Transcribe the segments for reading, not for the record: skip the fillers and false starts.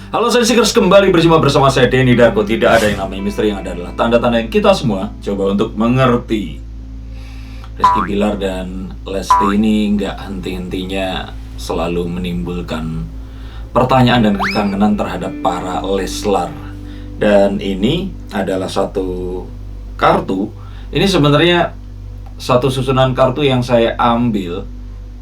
Halo Sensikers, kembali berjumpa bersama saya Denny Darko. Tidak ada yang namanya misteri, yang ada adalah tanda-tanda yang kita semua coba untuk mengerti. Rizky Bilar dan Lesti ini nggak henti-hentinya selalu menimbulkan pertanyaan dan kekangenan terhadap para Leslar. Dan ini adalah satu kartu. Ini sebenarnya satu susunan kartu yang saya ambil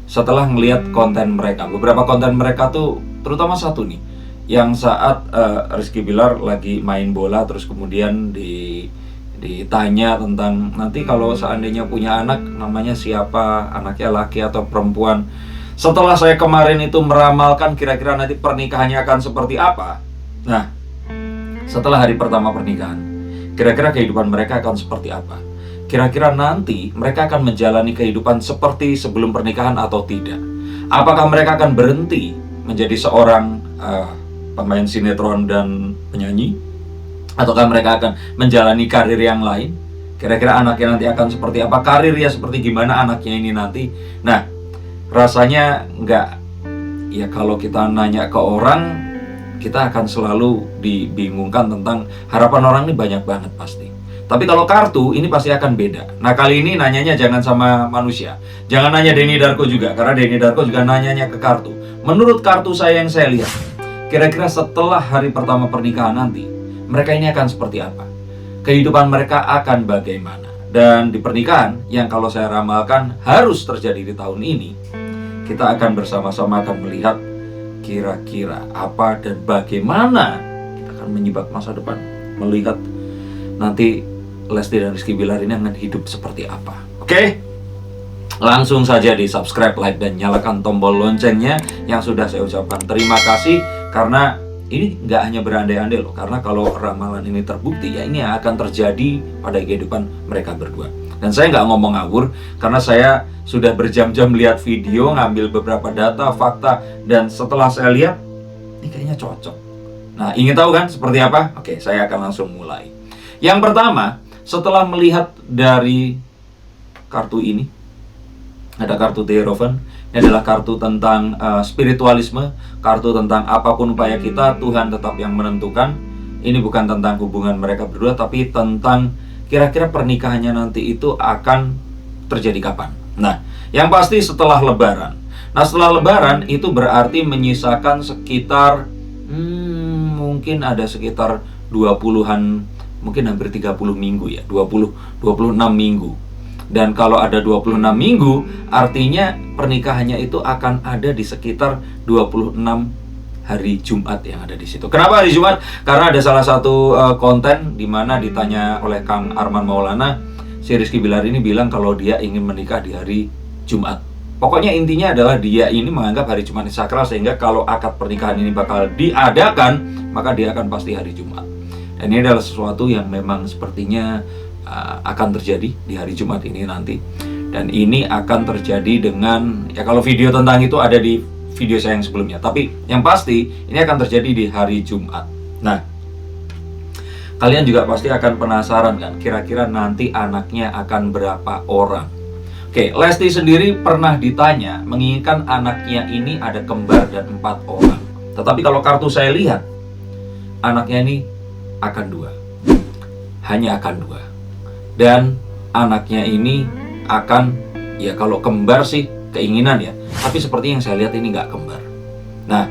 setelah ngelihat konten mereka. Beberapa konten mereka tuh, terutama satu nih, yang saat Rizky Bilar lagi main bola, terus kemudian ditanya tentang nanti kalau seandainya punya anak, namanya siapa, anaknya laki atau perempuan. Setelah saya kemarin itu meramalkan kira-kira nanti pernikahannya akan seperti apa. Nah, setelah hari pertama pernikahan, kira-kira kehidupan mereka akan seperti apa. Kira-kira nanti mereka akan menjalani kehidupan seperti sebelum pernikahan atau tidak. Apakah mereka akan berhenti menjadi seorang pemain sinetron dan penyanyi, ataukah mereka akan menjalani karir yang lain? Kira-kira anaknya nanti akan seperti apa, karirnya seperti gimana anaknya ini nanti. Nah, rasanya nggak, ya kalau kita nanya ke orang, kita akan selalu dibingungkan tentang harapan orang ini banyak banget pasti. Tapi kalau kartu ini pasti akan beda. Nah, kali ini nanyanya jangan sama manusia, jangan nanya Denny Darko juga, karena Denny Darko juga nanyanya ke kartu. Menurut kartu saya yang saya lihat, kira-kira setelah hari pertama pernikahan nanti, mereka ini akan seperti apa? Kehidupan mereka akan bagaimana? Dan di pernikahan, yang kalau saya ramalkan harus terjadi di tahun ini, kita akan bersama-sama akan melihat kira-kira apa dan bagaimana kita akan menyibak masa depan. Melihat nanti Lesti dan Rizky Bilar ini akan hidup seperti apa. Oke? Langsung saja di subscribe, like, dan nyalakan tombol loncengnya. Yang sudah saya ucapkan terima kasih, karena ini nggak hanya berandai-andai loh. Karena kalau ramalan ini terbukti, ya ini akan terjadi pada kehidupan mereka berdua. Dan saya nggak ngomong ngawur, karena saya sudah berjam-jam lihat video, ngambil beberapa data, fakta, dan setelah saya lihat, ini kayaknya cocok. Nah, ingin tahu kan seperti apa? Oke, saya akan langsung mulai. Yang pertama, setelah melihat dari kartu ini, ada kartu The Hierophant. Ini adalah kartu tentang spiritualisme, kartu tentang apapun upaya kita, Tuhan tetap yang menentukan. Ini bukan tentang hubungan mereka berdua, tapi tentang kira-kira pernikahannya nanti itu akan terjadi kapan. Nah, yang pasti setelah Lebaran. Nah, setelah Lebaran itu berarti menyisakan sekitar mungkin ada sekitar 20-an, mungkin hampir 30 minggu ya, 26 minggu. Dan kalau ada 26 minggu, artinya pernikahannya itu akan ada di sekitar 26 hari Jumat yang ada di situ. Kenapa hari Jumat? Karena ada salah satu konten di mana ditanya oleh Kang Arman Maulana, si Rizky Bilar ini bilang kalau dia ingin menikah di hari Jumat. Pokoknya intinya adalah dia ini menganggap hari Jumat ini sakral, sehingga kalau akad pernikahan ini bakal diadakan, maka dia akan pasti hari Jumat. Dan ini adalah sesuatu yang memang sepertinya akan terjadi di hari Jumat ini nanti. Dan ini akan terjadi dengan, ya kalau video tentang itu ada di video saya yang sebelumnya, tapi yang pasti ini akan terjadi di hari Jumat. Nah, kalian juga pasti akan penasaran kan, kira-kira nanti anaknya akan berapa orang. Oke, Lesti sendiri pernah ditanya menginginkan anaknya ini ada kembar dan 4 orang. Tetapi kalau kartu saya lihat, anaknya ini akan 2. Hanya akan 2. Dan anaknya ini akan, ya kalau kembar sih keinginan ya, tapi seperti yang saya lihat ini nggak kembar. Nah,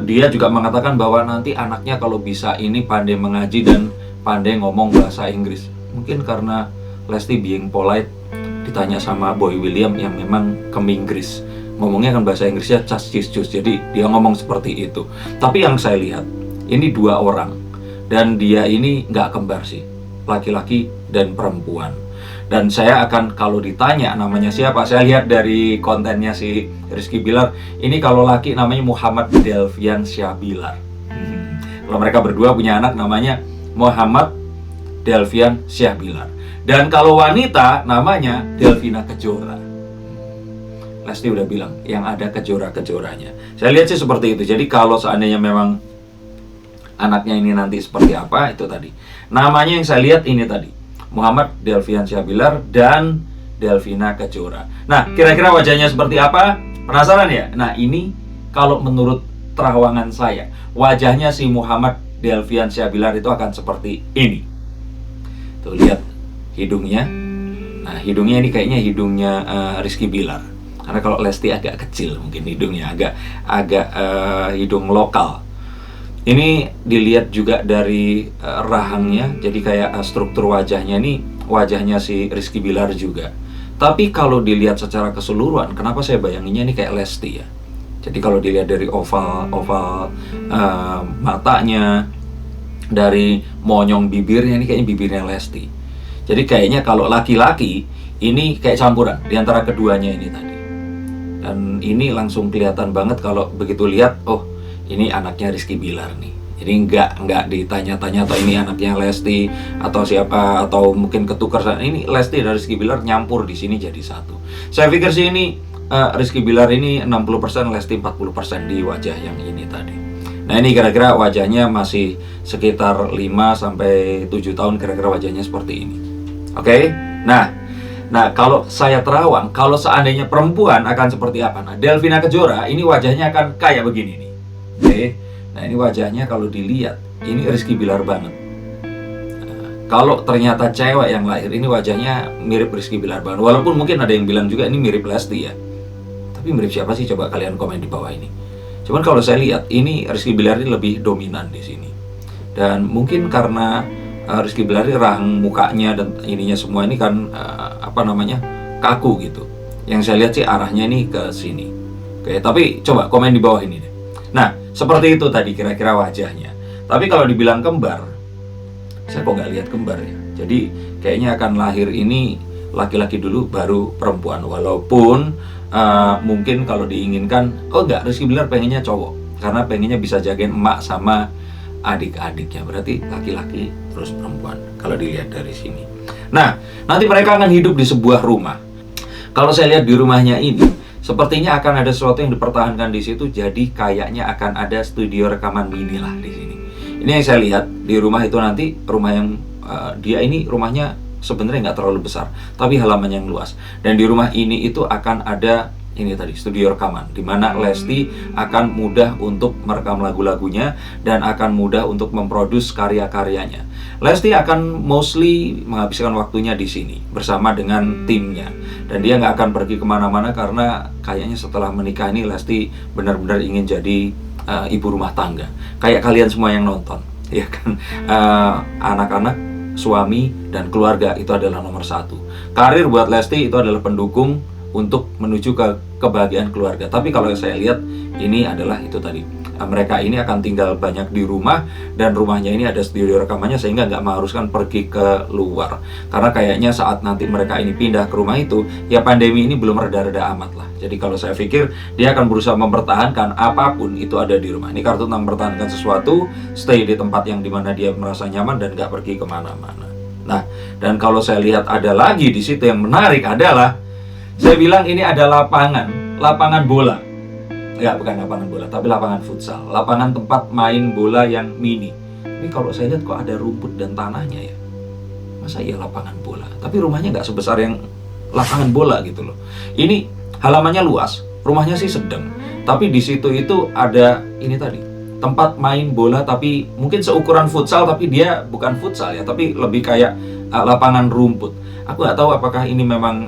dia juga mengatakan bahwa nanti anaknya kalau bisa ini pandai mengaji dan pandai ngomong bahasa Inggris. Mungkin karena Lesti being polite, ditanya sama Boy William yang memang ke-Inggris, ngomongnya kan bahasa Inggrisnya cas cis cus, jadi dia ngomong seperti itu. Tapi yang saya lihat ini 2 orang, dan dia ini nggak kembar sih, laki-laki dan perempuan. Dan saya akan, kalau ditanya namanya siapa, saya lihat dari kontennya si Rizky Bilar, ini kalau laki namanya Muhammad Delvian Syah Bilar. Kalau mereka berdua punya anak namanya Muhammad Delvian Syah Bilar. Dan kalau wanita namanya Delvina Kejora. Lesti udah bilang yang ada kejora-kejoranya. Saya lihat sih seperti itu. Jadi kalau seandainya memang anaknya ini nanti seperti apa, itu tadi namanya yang saya lihat ini tadi, Muhammad Delvian Syah Bilar dan Delvina Kejora. Nah, kira-kira wajahnya seperti apa? Penasaran ya? Nah, ini kalau menurut terawangan saya, wajahnya si Muhammad Delvian Syah Bilar itu akan seperti ini. Tuh lihat hidungnya. Nah, hidungnya ini kayaknya hidungnya Rizky Bilar. Karena kalau Lesti agak kecil mungkin hidungnya, agak hidung lokal. Ini dilihat juga dari rahangnya, jadi kayak struktur wajahnya ini wajahnya si Rizky Bilar juga. Tapi kalau dilihat secara keseluruhan, kenapa saya bayanginnya ini kayak Lesti ya? Jadi kalau dilihat dari oval matanya, dari monyong bibirnya, ini kayaknya bibirnya Lesti. Jadi kayaknya kalau laki-laki ini kayak campuran di antara keduanya ini tadi. Dan ini langsung kelihatan banget kalau begitu lihat, oh ini anaknya Rizky Bilar nih. Jadi nggak ditanya-tanya atau ini anaknya Lesti atau siapa, atau mungkin ketukar. Ini Lesti dan Rizky Bilar nyampur di sini jadi satu. Saya pikir sih ini Rizky Bilar ini 60%, Lesti 40% di wajah yang ini tadi. Nah ini kira-kira wajahnya masih sekitar 5-7 tahun, kira-kira wajahnya seperti ini. Oke? Nah kalau saya terawang, kalau seandainya perempuan akan seperti apa? Nah Delvina Kejora ini wajahnya akan kayak begini nih. Oke? Nah ini wajahnya kalau dilihat, ini Rizky Bilar banget. Kalau ternyata cewek yang lahir, ini wajahnya mirip Rizky Bilar banget. Walaupun mungkin ada yang bilang juga ini mirip Lesti ya. Tapi mirip siapa sih? Coba kalian komen di bawah ini. Cuman kalau saya lihat, ini Rizky Bilar ini lebih dominan di sini. Dan mungkin karena Rizky Bilar ini rahang mukanya dan ininya semua ini kan kaku gitu. Yang saya lihat sih arahnya ini ke sini. Oke, tapi coba komen di bawah ini deh. Nah, seperti itu tadi kira-kira wajahnya. Tapi kalau dibilang kembar, saya kok nggak lihat kembar ya. Jadi kayaknya akan lahir ini laki-laki dulu baru perempuan. Walaupun mungkin kalau diinginkan, oh enggak, Rizky Bilar pengennya cowok. Karena pengennya bisa jagain emak sama adik-adiknya. Berarti laki-laki terus perempuan kalau dilihat dari sini. Nah, nanti mereka akan hidup di sebuah rumah. Kalau saya lihat di rumahnya ini, sepertinya akan ada sesuatu yang dipertahankan di situ. Jadi kayaknya akan ada studio rekaman mini lah di sini. Ini yang saya lihat di rumah itu nanti, rumah yang dia ini rumahnya sebenarnya nggak terlalu besar, tapi halaman yang luas. Dan di rumah ini itu akan ada ini tadi studio rekaman, di mana Lesti akan mudah untuk merekam lagu-lagunya dan akan mudah untuk memproduksi karya-karyanya. Lesti akan mostly menghabiskan waktunya di sini bersama dengan timnya, dan dia nggak akan pergi kemana-mana karena kayaknya setelah menikah ini Lesti benar-benar ingin jadi ibu rumah tangga. Kayak kalian semua yang nonton, ya kan? Anak-anak, suami, dan keluarga itu adalah nomor satu. Karir buat Lesti itu adalah pendukung untuk menuju ke kebahagiaan keluarga. Tapi kalau saya lihat ini adalah itu tadi, mereka ini akan tinggal banyak di rumah, dan rumahnya ini ada studio rekamannya sehingga nggak mengharuskan pergi ke luar. Karena kayaknya saat nanti mereka ini pindah ke rumah itu, ya pandemi ini belum reda-reda amat lah. Jadi kalau saya pikir dia akan berusaha mempertahankan apapun itu ada di rumah. Ini kartu tentang mempertahankan sesuatu, stay di tempat yang dimana dia merasa nyaman dan nggak pergi kemana-mana. Nah, dan kalau saya lihat ada lagi di situ yang menarik adalah, saya bilang ini ada lapangan bola. Ya, bukan lapangan bola, tapi lapangan futsal. Lapangan tempat main bola yang mini. Ini kalau saya lihat kok ada rumput dan tanahnya ya. Masa iya lapangan bola? Tapi rumahnya nggak sebesar yang lapangan bola gitu loh. Ini halamannya luas, rumahnya sih sedang. Tapi di situ itu ada ini tadi, tempat main bola tapi mungkin seukuran futsal, tapi dia bukan futsal ya, tapi lebih kayak lapangan rumput. Aku nggak tahu apakah ini memang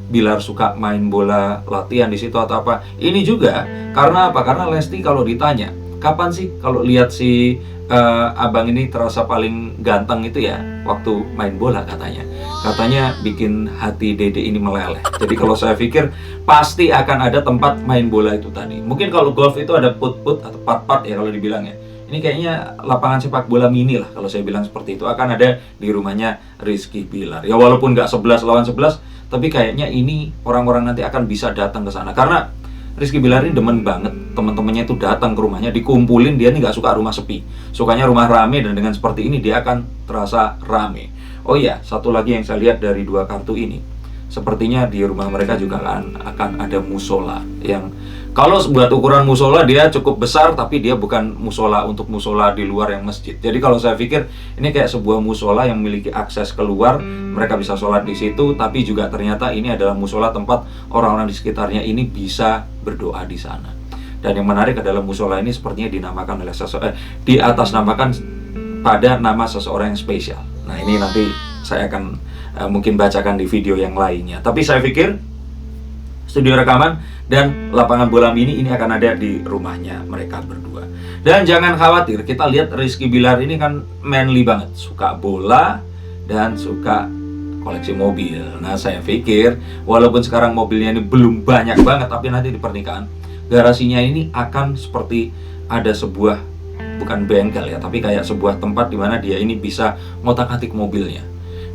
Bilar suka main bola latihan di situ atau apa. Ini juga karena apa? Karena Lesti kalau ditanya, kapan sih kalau lihat si abang ini terasa paling ganteng itu ya waktu main bola katanya. Katanya bikin hati Dede ini meleleh. Jadi kalau saya pikir pasti akan ada tempat main bola itu tadi. Mungkin kalau golf itu ada put-put atau pat-pat ya kalau dibilang ya. Ini kayaknya lapangan sepak bola mini lah kalau saya bilang seperti itu, akan ada di rumahnya Rizky Bilar. Ya walaupun nggak 11 lawan 11, tapi kayaknya ini orang-orang nanti akan bisa datang ke sana. Karena Rizky Bilar ini demen banget teman-temannya itu datang ke rumahnya, dikumpulin. Dia nih nggak suka rumah sepi, sukanya rumah rame, dan dengan seperti ini dia akan terasa rame. Oh iya, satu lagi yang saya lihat dari dua kartu ini, sepertinya di rumah mereka juga akan ada musola yang kalau buat ukuran musola dia cukup besar, tapi dia bukan musola untuk musola di luar yang masjid. Jadi kalau saya pikir ini kayak sebuah musola yang memiliki akses keluar, mereka bisa sholat di situ, tapi juga ternyata ini adalah musola tempat orang-orang di sekitarnya ini bisa berdoa di sana. Dan yang menarik adalah musola ini sepertinya dinamakan oleh di atas namakan pada nama seseorang yang spesial. Nah, ini nanti saya akan mungkin bacakan di video yang lainnya. Tapi saya pikir studio rekaman dan lapangan bola mini ini akan ada di rumahnya mereka berdua. Dan jangan khawatir, kita lihat Rizky Bilar ini kan manly banget, suka bola dan suka koleksi mobil. Nah, saya pikir walaupun sekarang mobilnya ini belum banyak banget, tapi nanti di pernikahan garasinya ini akan seperti ada sebuah, bukan bengkel ya, tapi kayak sebuah tempat di mana dia ini bisa ngotak-atik mobilnya.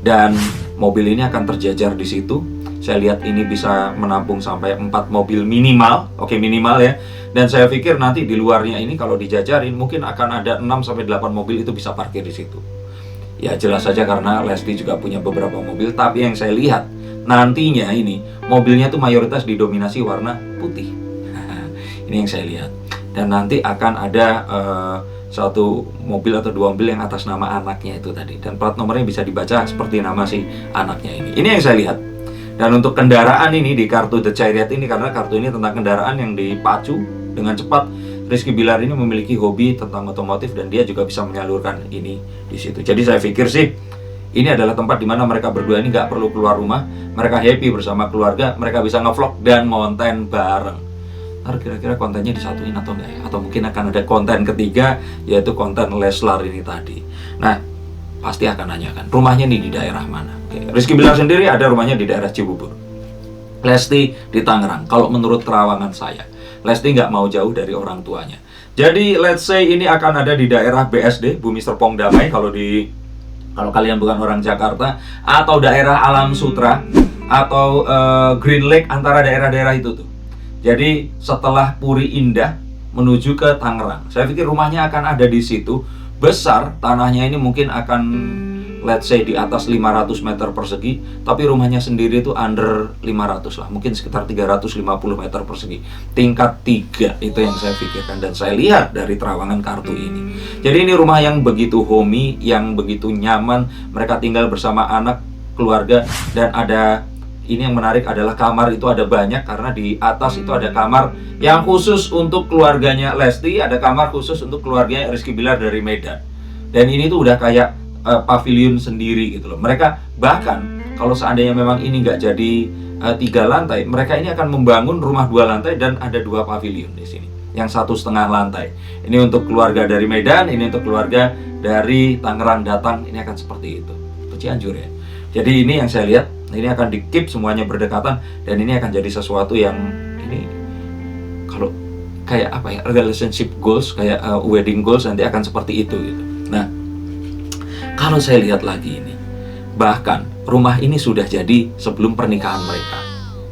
Dan mobil ini akan terjajar di situ. Saya lihat ini bisa menampung sampai 4 mobil minimal. Oke, minimal ya. Dan saya pikir nanti di luarnya ini kalau dijajarin mungkin akan ada 6-8 mobil itu bisa parkir di situ. Ya jelas saja karena Lesti juga punya beberapa mobil, tapi yang saya lihat nantinya ini mobilnya tuh mayoritas didominasi warna putih. Ini yang saya lihat. Dan nanti akan ada satu mobil atau 2 mobil yang atas nama anaknya itu tadi. Dan plat nomornya bisa dibaca seperti nama si anaknya ini. Ini yang saya lihat. Dan untuk kendaraan ini di kartu The Chariot ini, karena kartu ini tentang kendaraan yang dipacu dengan cepat, Rizky Bilar ini memiliki hobi tentang otomotif dan dia juga bisa menyalurkan ini di situ. Jadi saya pikir sih ini adalah tempat di mana mereka berdua ini nggak perlu keluar rumah, mereka happy bersama keluarga, mereka bisa ngevlog dan konten bareng. Ntar kira-kira kontennya disatuin atau enggak ya? Atau mungkin akan ada konten ketiga, yaitu konten Leslar ini tadi. Nah, pasti akan nanyakan, rumahnya nih di daerah mana? Oke. Rizky Bilar sendiri ada rumahnya di daerah Cibubur, Lesti di Tangerang. Kalau menurut terawangan saya, Lesti nggak mau jauh dari orang tuanya. Jadi let's say ini akan ada di daerah BSD, Bumi Serpong Damai, kalau kalian bukan orang Jakarta, atau daerah Alam Sutra, atau Green Lake, antara daerah-daerah itu tuh. Jadi setelah Puri Indah menuju ke Tangerang, saya pikir rumahnya akan ada di situ. Besar, tanahnya ini mungkin akan let's say di atas 500 meter persegi, tapi rumahnya sendiri itu under 500 lah, mungkin sekitar 350 meter persegi, tingkat 3. Itu yang saya pikirkan dan saya lihat dari terawangan kartu ini. Jadi ini rumah yang begitu homey, yang begitu nyaman, mereka tinggal bersama anak, keluarga, dan ada, ini yang menarik adalah kamar itu ada banyak, karena di atas itu ada kamar yang khusus untuk keluarganya Lesti, ada kamar khusus untuk keluarganya Rizky Bilar dari Medan. Dan ini tuh udah kayak pavilion sendiri gitu loh. Mereka bahkan kalau seandainya memang ini nggak jadi 3 lantai, mereka ini akan membangun rumah 2 lantai dan ada 2 pavilion di sini, yang 1,5 lantai. Ini untuk keluarga dari Medan, ini untuk keluarga dari Tangerang datang, ini akan seperti itu. Itu Cianjur ya. Jadi ini yang saya lihat, ini akan di-keep semuanya berdekatan, dan ini akan jadi sesuatu yang ini kalau kayak apa ya, relationship goals, kayak wedding goals nanti akan seperti itu gitu. Nah, kalau saya lihat lagi ini, bahkan rumah ini sudah jadi sebelum pernikahan mereka.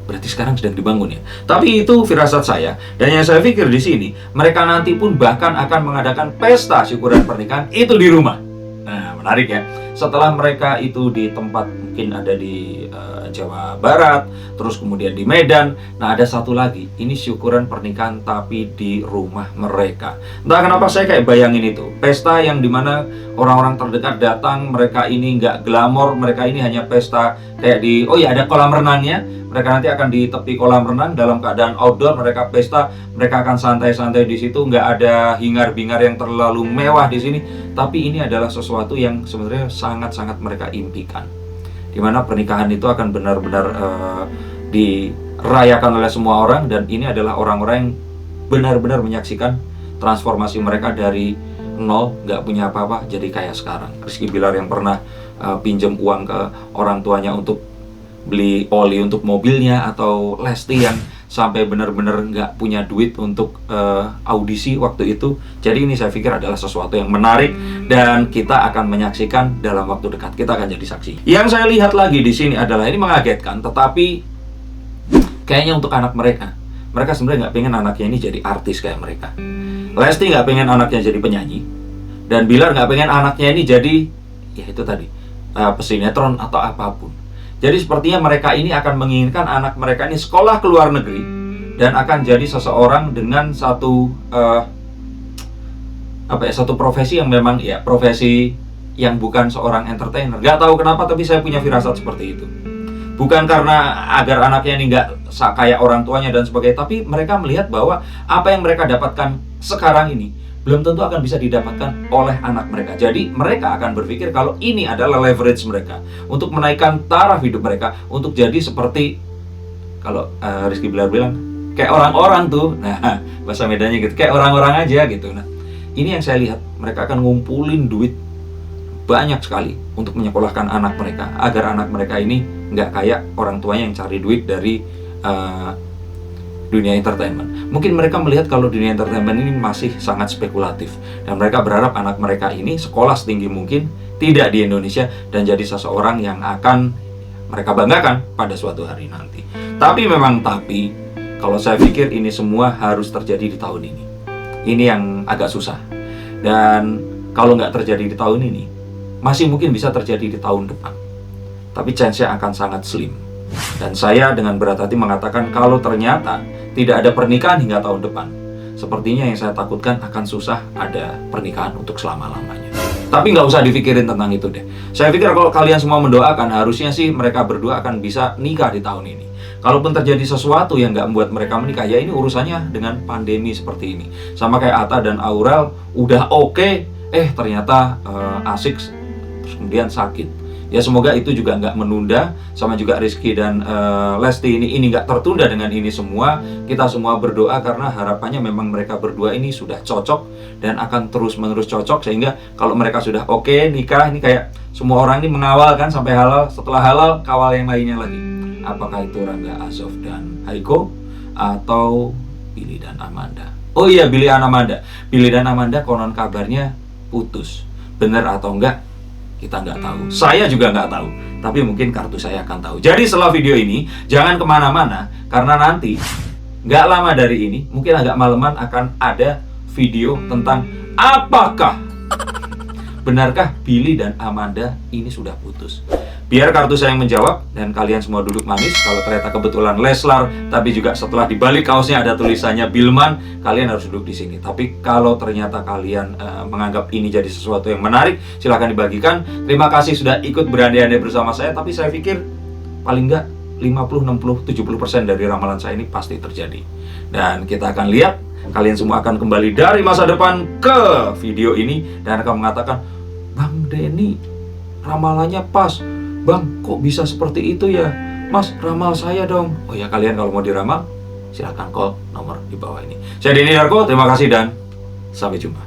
Berarti sekarang sedang dibangun ya. Tapi itu firasat saya, dan yang saya pikir di sini, mereka nanti pun bahkan akan mengadakan pesta syukuran pernikahan itu di rumah. Nah, menarik ya. Setelah mereka itu di tempat mungkin ada di Jawa Barat, terus kemudian di Medan. Nah, ada satu lagi, ini syukuran pernikahan tapi di rumah mereka. Entah kenapa saya kayak bayangin itu pesta yang dimana orang-orang terdekat datang, mereka ini nggak glamor, mereka ini hanya pesta kayak di, oh ya ada kolam renangnya, mereka nanti akan di tepi kolam renang dalam keadaan outdoor, mereka pesta, mereka akan santai-santai di situ, nggak ada hingar-bingar yang terlalu mewah di sini. Tapi ini adalah sesuatu yang sebenarnya sangat-sangat mereka impikan, dimana pernikahan itu akan benar-benar dirayakan oleh semua orang, dan ini adalah orang-orang yang benar-benar menyaksikan transformasi mereka dari nol, nggak punya apa-apa, jadi kayak sekarang. Rizky Bilar yang pernah pinjam uang ke orang tuanya untuk beli oli untuk mobilnya, atau Lesti yang sampai benar-benar nggak punya duit untuk audisi waktu itu. Jadi ini saya pikir adalah sesuatu yang menarik dan kita akan menyaksikan dalam waktu dekat. Kita akan jadi saksi. Yang saya lihat lagi di sini adalah ini mengagetkan, tetapi kayaknya untuk anak mereka. Mereka sebenarnya nggak pengen anaknya ini jadi artis kayak mereka. Lesti nggak pengen anaknya jadi penyanyi, dan Bilar nggak pengen anaknya ini jadi, ya itu tadi, pesinetron atau apapun. Jadi sepertinya mereka ini akan menginginkan anak mereka ini sekolah ke luar negeri dan akan jadi seseorang dengan satu satu profesi yang memang ya profesi yang bukan seorang entertainer. Gak tahu kenapa, tapi saya punya firasat seperti itu. Bukan karena agar anaknya ini nggak kayak orang tuanya dan sebagainya, tapi mereka melihat bahwa apa yang mereka dapatkan sekarang ini belum tentu akan bisa didapatkan oleh anak mereka. Jadi mereka akan berpikir kalau ini adalah leverage mereka untuk menaikkan taraf hidup mereka, untuk jadi seperti, kalau Rizky Bilar bilang, kayak orang-orang tuh. Nah, bahasa Medannya gitu, kayak orang-orang aja gitu. Nah, ini yang saya lihat, mereka akan ngumpulin duit banyak sekali untuk menyekolahkan anak mereka, agar anak mereka ini nggak kayak orang tuanya yang cari duit dari dunia entertainment. Mungkin mereka melihat kalau dunia entertainment ini masih sangat spekulatif, dan mereka berharap anak mereka ini sekolah setinggi mungkin, tidak di Indonesia, dan jadi seseorang yang akan mereka banggakan pada suatu hari nanti. Tapi kalau saya pikir ini semua harus terjadi di tahun ini. Ini yang agak susah. Dan kalau nggak terjadi di tahun ini, masih mungkin bisa terjadi di tahun depan. Tapi chance-nya akan sangat slim. Dan saya dengan berat hati mengatakan kalau ternyata tidak ada pernikahan hingga tahun depan, sepertinya yang saya takutkan akan susah ada pernikahan untuk selama-lamanya. Tapi nggak usah dipikirin tentang itu deh. Saya pikir kalau kalian semua mendoakan, harusnya sih mereka berdua akan bisa nikah di tahun ini. Kalaupun terjadi sesuatu yang nggak membuat mereka menikah, ya ini urusannya dengan pandemi seperti ini. Sama kayak Atta dan Aurel, udah oke, ternyata asik, terus kemudian sakit. Ya semoga itu juga nggak menunda, sama juga Rizky dan Lesti ini nggak tertunda dengan ini semua. Kita semua berdoa karena harapannya memang mereka berdua ini sudah cocok dan akan terus-menerus cocok, sehingga kalau mereka sudah oke nikah, ini kayak semua orang ini mengawal kan sampai halal, setelah halal kawal yang lainnya lagi. Apakah itu Rangga Azof dan Haiko, atau Billy dan Amanda? Oh iya, Billy dan Amanda. Billy dan Amanda konon kabarnya putus. Bener atau enggak, kita nggak tahu. Saya juga nggak tahu. Tapi mungkin kartu saya akan tahu. Jadi setelah video ini, jangan kemana-mana, karena nanti nggak lama dari ini, mungkin agak maleman, akan ada video tentang apakah benarkah Billy dan Amanda ini sudah putus. Biar kartu saya yang menjawab dan kalian semua duduk manis. Kalau ternyata kebetulan Leslar, tapi juga setelah dibalik kaosnya ada tulisannya Bilman, kalian harus duduk di sini. Tapi kalau ternyata kalian menganggap ini jadi sesuatu yang menarik, silahkan dibagikan. Terima kasih sudah ikut berandai-andai bersama saya. Tapi saya pikir paling nggak 50, 60, 70% dari ramalan saya ini pasti terjadi. Dan kita akan lihat, kalian semua akan kembali dari masa depan ke video ini dan akan mengatakan, Bang Denny, ramalannya pas. Bang, kok bisa seperti itu ya? Mas, ramal saya dong. Oh ya, kalian kalau mau diramal, silahkan call nomor di bawah ini. Saya Denny Darko, terima kasih dan sampai jumpa.